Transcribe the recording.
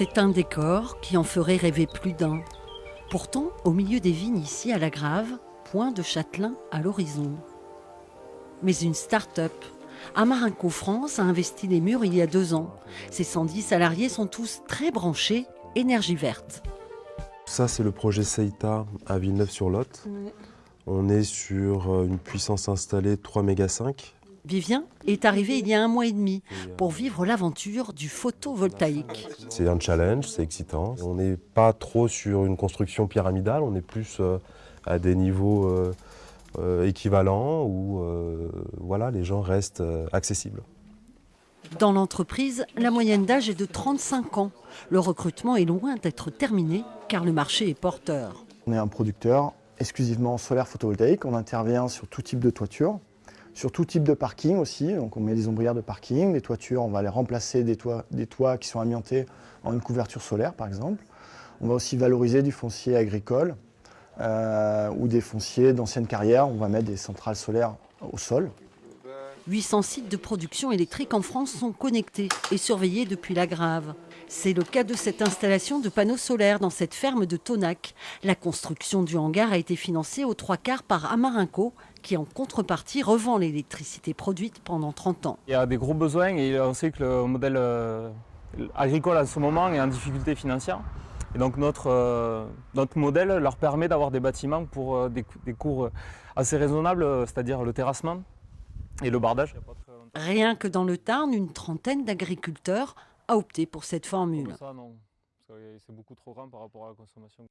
C'est un décor qui en ferait rêver plus d'un. Pourtant, au milieu des vignes ici à La Grave, point de châtelain à l'horizon. Mais une start-up, Amarinco France, a investi les murs il y a 2 ans. Ses 110 salariés sont tous très branchés énergie verte. Ça, c'est le projet Seita à Villeneuve-sur-Lot. On est sur une puissance installée 3,5 MW. Vivien est arrivé il y a 1 mois et demi pour vivre l'aventure du photovoltaïque. C'est un challenge, c'est excitant. On n'est pas trop sur une construction pyramidale, on est plus à des niveaux équivalents où voilà, les gens restent accessibles. Dans l'entreprise, la moyenne d'âge est de 35 ans. Le recrutement est loin d'être terminé car le marché est porteur. On est un producteur exclusivement solaire photovoltaïque. On intervient sur tout type de toiture, sur tout type de parking aussi. Donc on met des ombrières de parking, des toitures, on va les remplacer des toits qui sont amiantés en une couverture solaire par exemple. On va aussi valoriser du foncier agricole ou des fonciers d'anciennes carrières. On va mettre des centrales solaires au sol. 800 sites de production électrique en France sont connectés et surveillés depuis La Grave. C'est le cas de cette installation de panneaux solaires dans cette ferme de Tonac. La construction du hangar a été financée aux 3/4 par Amarinco, qui en contrepartie revend l'électricité produite pendant 30 ans. Il y a des gros besoins et on sait que le modèle agricole à ce moment est en difficulté financière. Et donc notre modèle leur permet d'avoir des bâtiments pour des coûts assez raisonnables, c'est-à-dire le terrassement et le bardage. Rien que dans le Tarn, une trentaine d'agriculteurs a opté pour cette formule. Ça, non, c'est beaucoup trop grand par rapport à la consommation.